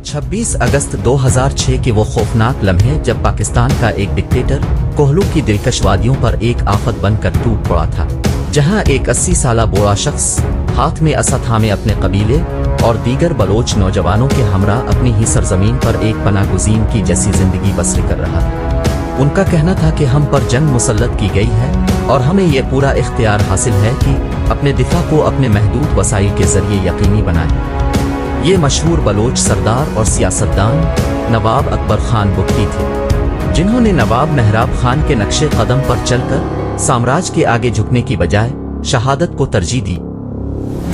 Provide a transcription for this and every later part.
26 अगस्त 2006 के वो खौफनाक लम्हे जब पाकिस्तान का एक डिक्टेटर कोहलू की दिलकश वादियों पर एक आफत बनकर टूट पड़ा था, जहां एक 80 साला बूढ़ा शख्स हाथ में असा थामे अपने कबीले और दीगर बलोच नौजवानों के हमरा अपनी ही सरजमीन पर एक पनागुज़ीन की जैसी जिंदगी बसर कर रहा था। उनका कहना था कि हम पर जंग मुसल्लत की गई है और हमें यह पूरा इख्तियार हासिल है कि अपने दिफा को अपने महदूद वसाइल के जरिए यकीनी बनाएं। ये मशहूर बलोच सरदार और सियासतदान नवाब अकबर खान बुगटी थे, जिन्होंने नवाब मेहराब खान के नक्शे कदम पर चलकर साम्राज्य के आगे झुकने की बजाय शहादत को तरजीह दी।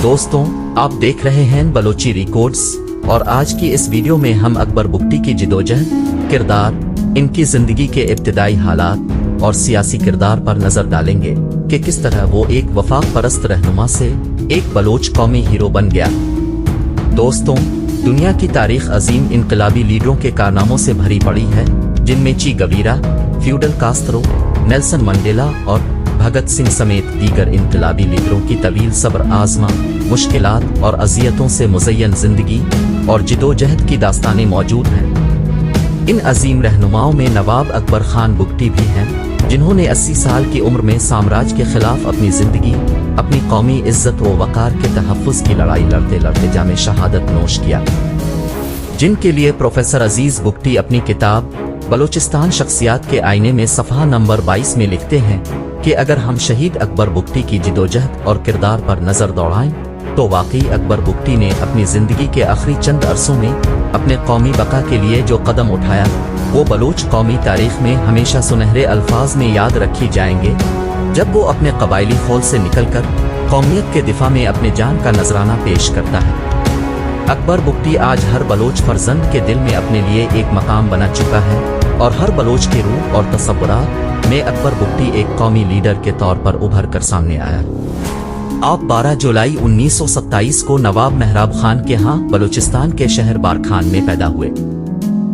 दोस्तों, आप देख रहे हैं बलोची रिकॉर्ड्स और आज की इस वीडियो में हम अकबर बुगटी की जिदोजहद, किरदार, इनकी जिंदगी के इब्तिदाई हालात और सियासी किरदार पर नजर डालेंगे कि किस तरह वो एक वफाक परस्त रहनुमा से एक बलोच कौमी हीरो बन गया। दोस्तों, दुनिया की तारीख अजीम इनकलाबी लीडरों के कारनामों से भरी पड़ी है, जिनमें ची गवीरा, फ्यूडल कास्त्रो, नेल्सन मंडेला और भगत सिंह समेत दीगर इनकलाबी लीडरों की तवील सब्र आजमा, मुश्किलात और अजियतों से मुज़य्यन जिंदगी और जिदोजहद की दास्तानें मौजूद हैं। इन अजीम रहनुमाओं में नवाब अकबर खान बुगटी भी हैं, जिन्होंने 80 साल की उम्र में साम्राज्य के खिलाफ अपनी जिंदगी, अपनी कौमी इज्जत व वक़ार के तहफ़्फ़ुज़ की लड़ाई लड़ते लड़ते जामे शहादत नोश किया, जिनके लिए प्रोफेसर अजीज बुगटी अपनी किताब बलोचिस्तान शख्सियात के आईने में सफ़हा नंबर 22 में लिखते हैं कि अगर हम शहीद अकबर बुगटी की जिदोजहद और किरदार पर नज़र दौड़ाएं तो वाकई अकबर बुगटी ने अपनी ज़िंदगी के आखिरी चंद अरसों में अपने कौमी बका के लिए जो कदम उठाया वो बलोच कौमी तारीख में हमेशा सुनहरे अल्फाज में याद रखी जाएंगे, जब वो अपने कबायली खौल से निकलकर कौमियत के दिफा में अपने जान का नजराना पेश करता है। अकबर बुगटी आज हर बलोच फर्जंद के दिल में अपने लिए एक मकाम बना चुका है और हर बलोच के रूह और तसव्वुरात में अकबर बुगटी एक कौमी लीडर के तौर पर उभर कर सामने आया। आप 12 जुलाई 1927 को नवाब मेहराब खान के यहाँ बलूचिस्तान के शहर बारखान में पैदा हुए।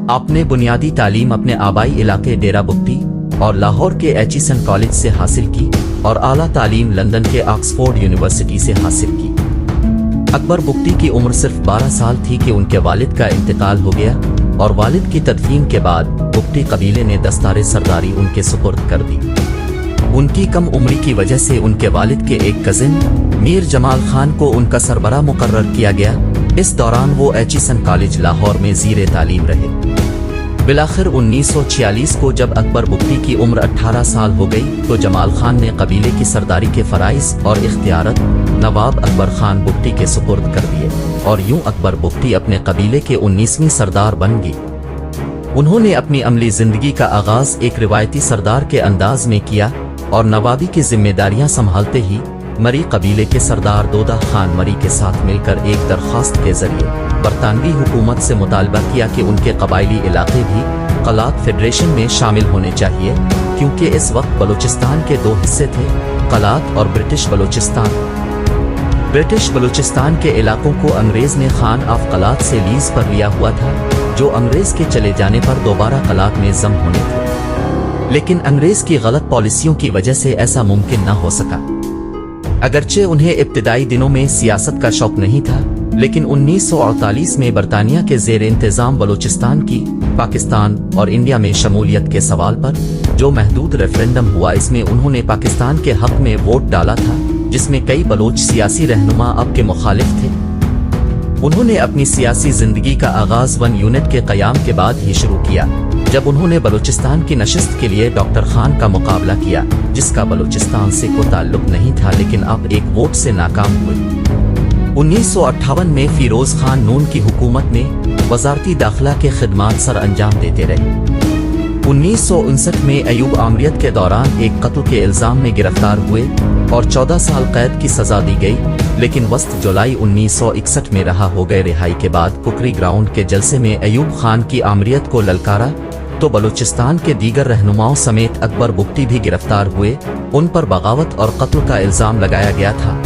आपने बुनियादी तालीम अपने आबाई इलाके डेरा बुगटी और लाहौर के एचिसन कॉलेज से हासिल की और आला तालीम लंदन के ऑक्सफोर्ड यूनिवर्सिटी से हासिल की। अकबर बुगटी की उम्र सिर्फ 12 साल थी कि उनके वालिद का इंतकाल हो गया और वालिद की तदफीन के बाद बुगटी कबीले ने दस्तारे सरदारी उनके सुपुर्द कर दी। उनकी कम उम्री की वजह से उनके वालिद के एक कजिन मीर जमाल खान को उनका सरबरा मुकर्रर किया गया। इस दौरान वो एचिसन कॉलेज लाहौर में ज़ीरे तालीम रहे। बिलाखिर 1946 को जब अकबर बुगटी की उम्र 18 साल हो गई तो जमाल खान ने कबीले की सरदारी के फराइज और इख्तियारत नवाब अकबर खान बुगटी के सुपुर्द कर दिए और यूं अकबर बुगटी अपने कबीले के 19वीं सरदार बन गई। उन्होंने अपनी अमली जिंदगी का आगाज एक रिवायती सरदार के अंदाज में किया और नवाबी की जिम्मेदारियां संभालते ही मरी कबीले के सरदार दोदा खान मरी के साथ मिलकर एक दरख्वास्त के जरिए बरतानवी हुकूमत से मुतालबा किया कि उनके कबायली इलाके भी कलात फेडरेशन में शामिल होने चाहिए, क्योंकि इस वक्त बलूचिस्तान के दो हिस्से थे, कलात और ब्रिटिश बलूचिस्तान। ब्रिटिश बलूचिस्तान के इलाकों को अंग्रेज ने खान ऑफ कलात से लीज पर लिया हुआ था, जो अंग्रेज के चले जाने पर दोबारा कलात में जम होने थे, लेकिन अंग्रेज की गलत पॉलिसियों की वजह से ऐसा मुमकिन न हो सका। अगरचे उन्हें इब्तिदाई दिनों में सियासत का शौक नहीं था, लेकिन 1948 में बरतानिया के ज़ेर इंतज़ाम बलूचिस्तान की पाकिस्तान और इंडिया में शमूलियत के सवाल पर जो महदूद रेफरेंडम हुआ, इसमें उन्होंने पाकिस्तान के हक में वोट डाला था, जिसमें कई बलोच सियासी रहनुमा अब के मुखालिफ थे। उन्होंने अपनी सियासी जिंदगी का आगाज 1 यूनिट के क़याम के बाद ही शुरू किया, जब उन्होंने बलूचिस्तान की नशिस्त के लिए डॉक्टर खान का मुकाबला किया, जिसका बलूचिस्तान से कोई ताल्लुक नहीं था, लेकिन अब एक वोट से नाकाम हुए। 1958 में फिरोज खान नून की हुकूमत में वजारती दाखिला के खिदमात सर अंजाम देते रहे। 1959 में अयूब आमरीत के दौरान एक कत्ल के इल्जाम में गिरफ्तार हुए और 14 साल कैद की सजा दी गई, लेकिन वस्त जुलाई 1961 में रहा हो गए। रिहाई के बाद कुकरी ग्राउंड के जलसे में अयूब खान की आमरीत को ललकारा तो बलूचिस्तान के दीगर रहनुमाओं समेत अकबर बुगटी भी गिरफ्तार हुए। उन पर बगावत और कत्ल का इल्जाम लगाया गया था।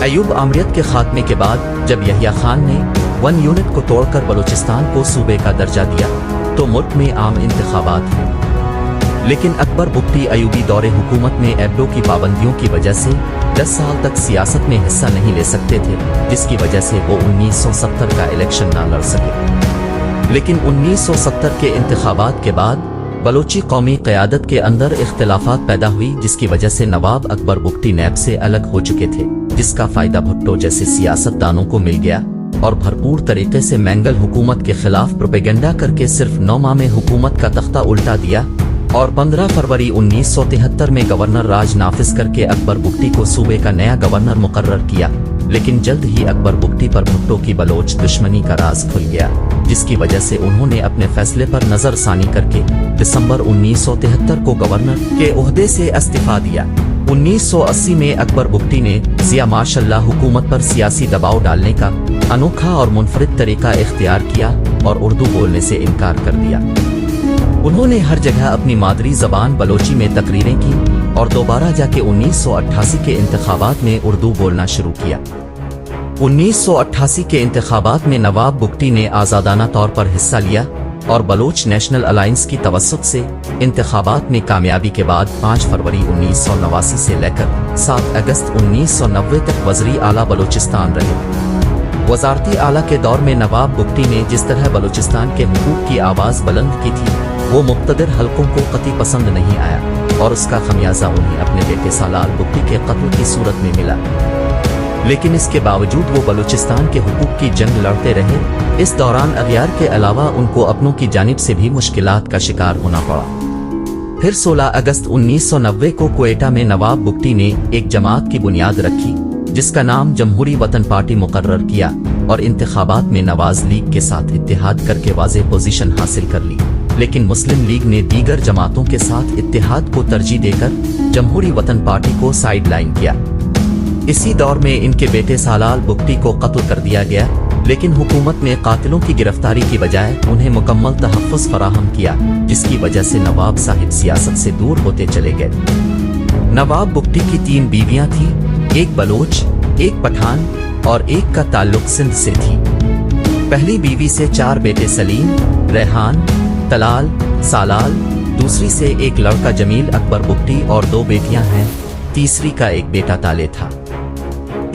अयूब आमरीत के खात्मे के बाद जब यहिया खान ने 1 यूनिट को तोड़कर बलूचिस्तान को सूबे का दर्जा दिया तो मुल्क में आम इंतखाबात हुए, लेकिन अकबर बुगटी अयूबी दौरे हुकूमत में एब्डो की पाबंदियों की वजह से 10 साल तक सियासत में हिस्सा नहीं ले सकते थे, जिसकी वजह से वो 1970 का इलेक्शन ना लड़ सके। लेकिन 1970 के इंतखाबात के बाद बलोची कौमी क़यादत के अंदर इख्तिलाफात पैदा हुई, जिसकी वजह से नवाब अकबर बुगटी नैब से अलग हो चुके थे, जिसका फायदा भुट्टो जैसे सियासतदानों को मिल गया और भरपूर तरीके से मैंगल हुकूमत के खिलाफ प्रोपेगेंडा करके सिर्फ 9 माह में हुकूमत का तख्ता उल्टा दिया और 15 फरवरी 1973 में गवर्नर राज नाफिज करके अकबर बुगटी को सूबे का नया गवर्नर मुकर्रर किया। लेकिन जल्द ही अकबर बुगटी पर भुट्टो की बलोच दुश्मनी का राज खुल गया, जिसकी वजह से उन्होंने अपने फैसले पर नजरसानी करके दिसंबर 1973 को गवर्नर के ओहदे से इस्तीफा दिया। 1980 में अकबर बुगटी ने जिया माशाल्लाह हुकूमत पर सियासी दबाव डालने का अनोखा और मुनफरिद तरीका इख्तियार किया और उर्दू बोलने से इनकार कर दिया। उन्होंने हर जगह अपनी मादरी जबान बलोची में तकरीरें की और दोबारा जाके 1988 के इंतखाबात में उर्दू बोलना शुरू किया। 1988 के इंतखाबात में नवाब बुगटी ने आज़ादाना तौर पर हिस्सा लिया और बलोच नेशनल अलायंस की तवस्सुत से इंतखाबात में कामयाबी के बाद 5 फरवरी 1989 से लेकर 7 अगस्त 1990 तक वज़ीर आला बलोचिस्तान रहे। वजारती आला के दौर में नवाब बुगटी ने जिस तरह बलोचिस्तान के हुकूक की आवाज़ बुलंद की थी, वो मुक़्तदिर हलकों को कतई पसंद नहीं आया और उसका खमियाजा उन्हें अपने बेटे सालाल बुगटी के कत्ल की सूरत में मिला। लेकिन इसके बावजूद वो बलूचिस्तान के हुकूक की जंग लड़ते रहे। इस दौरान अगियार के अलावा उनको अपनों की जानिब से भी मुश्किलात का शिकार होना पड़ा। फिर 16 अगस्त 1990 को क्वेटा में नवाब बुगटी ने एक जमात की बुनियाद रखी, जिसका नाम जमहूरी वतन पार्टी मुकर्रर किया और इंतखाबात में नवाज लीग के साथ इत्तेहाद करके वाज़ेह पोजीशन हासिल कर ली। लेकिन मुस्लिम लीग ने दीगर जमातों के साथ इत्तेहाद को तरजीह देकर जमहूरी वतन पार्टी को साइड लाइन किया। इसी दौर में इनके बेटे सालाल बुगटी को कत्ल कर दिया गया, लेकिन हुकूमत ने कातिलों की गिरफ्तारी की बजाय उन्हें मुकम्मल तहफ़्फ़ुज़ फराहम किया, जिसकी वजह से नवाब साहिब सियासत से दूर होते चले गए। नवाब बुगटी की 3 बीवियां थीं, एक बलोच, एक पठान और एक का ताल्लुक सिंध से थी। पहली बीवी से 4 बेटे सलीम, रेहान, तलाल, सालाल, दूसरी से एक लड़का जमील अकबर बुगटी और 2 बेटियां हैं, तीसरी का एक बेटा ताले था।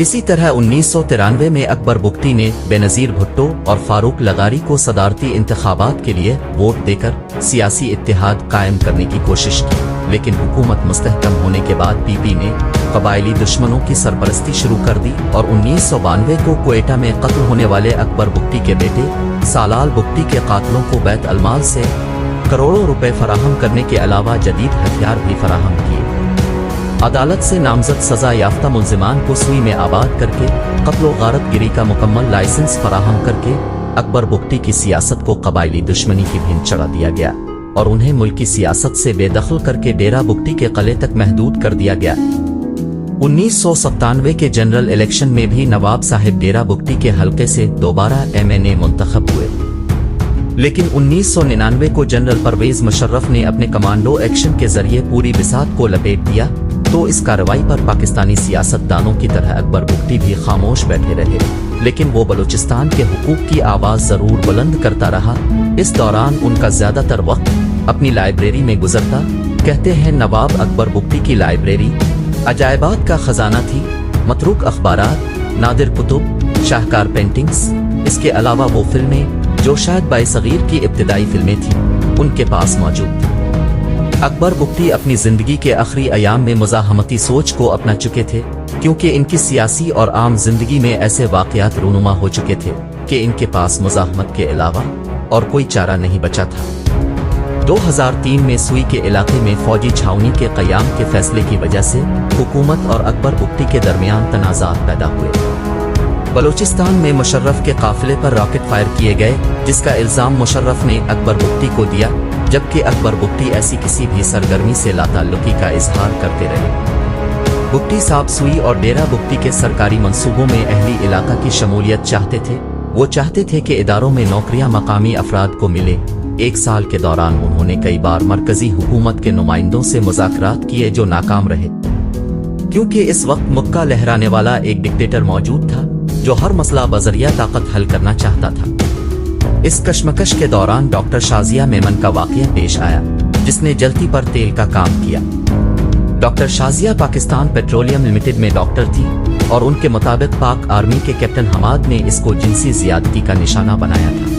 इसी तरह 1993 में अकबर बुगटी ने बेनज़ीर भुट्टो और फारूक लगारी को सदारती इंतखाबात के लिए वोट देकर सियासी इत्तेहाद कायम करने की कोशिश की, लेकिन हुकूमत मुस्तहकम होने के बाद पीपी ने कबायली दुश्मनों की सरपरस्ती शुरू कर दी और 1992 को क्वेटा में कत्ल होने वाले अकबर बुगटी के बेटे सालाल बुगटी के कातलों को बैत अलमाल से करोड़ों रुपए फराहम करने के अलावा जदीद हथियार भी फराहम किए। अदालत से नामजद सजा याफ्ता मुल्जिमान को सुई में आबाद करके कत्ल और गारत गिरी का मुकम्मल लाइसेंस फराहम करके अकबर बुगटी की सियासत को कबायली दुश्मनी की भिंड चढ़ा दिया गया और उन्हें मुल्की सियासत से बेदखल करके डेरा बुगटी के किले तक महदूद कर दिया गया। 1997 के जनरल इलेक्शन में भी नवाब साहिब डेरा बुगटी के हलके से दोबारा MNA मुंतखब हुए, लेकिन 1999 को जनरल परवेज मुशर्रफ ने अपने कमांडो एक्शन के जरिए पूरी बिसात को लपेट दिया, तो इस कार्रवाई पर पाकिस्तानी सियासतदानों की तरह अकबर बुगटी भी खामोश बैठे रहे, लेकिन वो बलूचिस्तान के हुकूक की आवाज़ ज़रूर बुलंद करता रहा। इस दौरान उनका ज़्यादातर वक्त अपनी लाइब्रेरी में गुजरता। कहते हैं नवाब अकबर बुगटी की लाइब्रेरी अजायबात का खजाना थी, मतरूक अखबारात, नादिर कुतुब, शाहकार पेंटिंग्स। इसके अलावा वो फिल्में जो शायद बाइसगीर की इब्तिदाई फिल्में थीं, उनके पास मौजूद थी। अकबर बुगटी अपनी जिंदगी के आखिरी अयाम में मुज़ाहमती सोच को अपना चुके थे, क्योंकि इनकी सियासी और आम जिंदगी में ऐसे वाक़यात रूनुमा हो चुके थे कि इनके पास मुज़ाहमत के अलावा और कोई चारा नहीं बचा था। 2003 में सुई के इलाके में फौजी छावनी के क़याम के फैसले की वजह से हुकूमत और अकबर बुगटी के दरमियान तनाज़ात पैदा हुए। बलूचिस्तान में मुशर्रफ के काफिले पर रॉकेट फायर किए गए, जिसका इल्ज़ाम मुशर्रफ ने अकबर बुगटी को दिया, जबकि अकबर बुगटी ऐसी किसी भी सरगर्मी से लाताल्लुकी का इजहार करते रहे। बुगटी साहब सुई और डेरा बुगटी के सरकारी मंसूबों में अहली इलाका की शमूलियत चाहते थे। वो चाहते थे कि इदारों में नौकरियां मकामी अफराद को मिले। 1 साल के दौरान उन्होंने कई बार मरकजी हुकूमत के नुमाइंदों से मुज़ाकरात किए, जो नाकाम रहे, क्योंकि इस वक्त मुक्का लहराने वाला एक डिक्टेटर मौजूद था जो हर मसला बजरिया ताकत हल करना चाहता था। इस कशमकश के दौरान डॉक्टर शाजिया मेमन का वाक़या पेश आया। जिसने जलती पर तेल का काम किया। Doctor Shazia Pakistan petroleum limited में डॉक्टर थी और उनके मुताबिक पाक आर्मी के कैप्टन हमाद ने इसको जिनसी ज्यादती का निशाना बनाया था।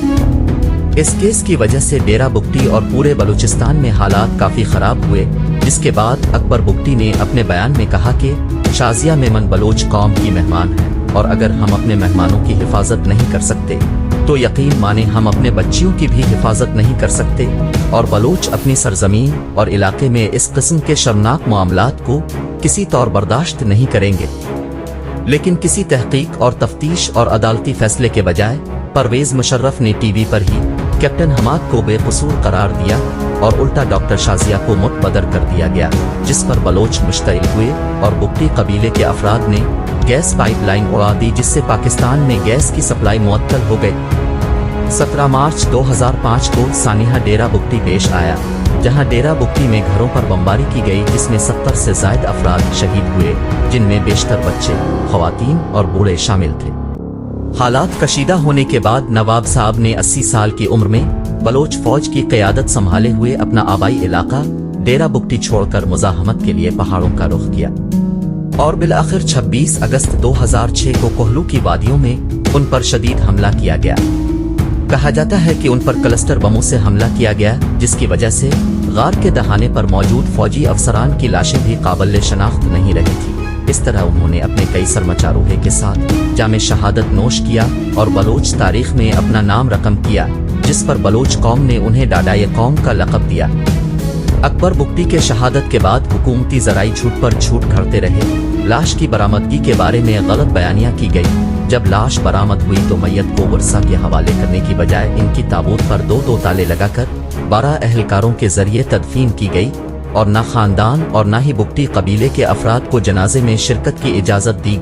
इस केस की वजह से डेरा बुगटी और पूरे बलूचिस्तान में हालात काफी खराब हुए, जिसके बाद अकबर बुगटी ने अपने बयान में कहा कि शाजिया मेमन बलोच कौम की मेहमान है और अगर हम अपने मेहमानों की हिफाजत नहीं कर सकते तो यकीन माने हम अपने बच्चियों की भी हिफाजत नहीं कर सकते और बलोच अपनी सरजमीन और इलाके में इस किस्म के शर्मनाक मामलात को किसी तौर बर्दाश्त नहीं करेंगे। लेकिन किसी तहकीक और तफ्तीश और अदालती फैसले के बजाय परवेज मुशर्रफ ने टीवी पर ही कैप्टन हमाद को बेकसूर करार दिया और उल्टा डॉक्टर शाजिया को मुतबदर कर दिया गया, जिस पर बलोच मुश्तइल हुए और बुगटी कबीले के अफराद ने गैस पाइपलाइन उड़ा दी, जिससे पाकिस्तान में गैस की सप्लाई मुअत्तल हो गई। 17 मार्च 2005 को सानिहा डेरा बुगटी पेश आया, जहां डेरा बुगटी में घरों पर बमबारी की गई, जिसमें 70 से ज्यादा अफराद शहीद हुए, जिनमें बेशतर बच्चे, खवातीन और बूढ़े शामिल थे। हालात कशीदा होने के बाद नवाब साहब ने 80 साल की उम्र में बलोच फौज की क़यादत संभाले हुए अपना आबाई इलाका डेरा बुगटी छोड़कर मुज़ाहमत के लिए पहाड़ों का रुख किया और बिलाखिर 26 अगस्त 2006 को कोहलू की वादियों में उन पर शदीद हमला किया गया। कहा जाता है कि उन पर क्लस्टर बमों से हमला किया गया, जिसकी वजह से गार के दहाने पर मौजूद फौजी अफसरान की लाशें भी काबिल शनाख्त नहीं रही थी। इस तरह उन्होंने अपने कई सरमचारोहे के साथ जामे शहादत नोश किया और बलोच तारीख में अपना नाम रकम किया, जिस पर बलोच कौम ने उन्हें डाडाए कौम का लक़ब दिया। अकबर बुगटी के शहादत के बाद हुकूमती ज़राई झूठ पर झूठ घड़ते रहे। लाश की बरामदगी के बारे में गलत बयानियां की गई। जब लाश बरामद हुई तो मैयत को वर्षा के हवाले करने की बजाय इनकी ताबूत पर दो ताले लगाकर 12 अहलकारों के जरिए तदफीन की गई और न खानदान और न ही बुगटी कबीले के अफराद को जनाजे में शिरकत की इजाज़त दी।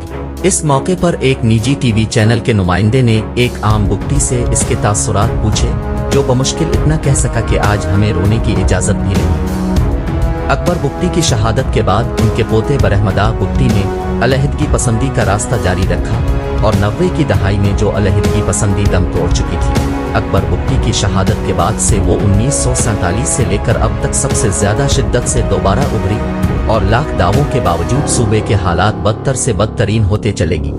इस मौके पर एक निजी टीवी चैनल के नुमाइंदे ने एक आम बुगटी से इसके तासुरात पूछे, जो बमुश्किल इतना कह सका कि आज हमें रोने की इजाज़त भी नहीं। अकबर बुगटी की शहादत के बाद उनके पोते बरहमदा बुगटी ने अलहदगी पसंदी का रास्ता जारी रखा और 90 की दहाई में जो अलहदगी पसंदी दम तोड़ चुकी थी, अकबर बुगटी की शहादत के बाद से वो 1947 से लेकर अब तक सबसे ज्यादा शिद्दत से दोबारा उभरी और लाख दावों के बावजूद सूबे के हालात बदतर से बदतरीन होते चलेगी।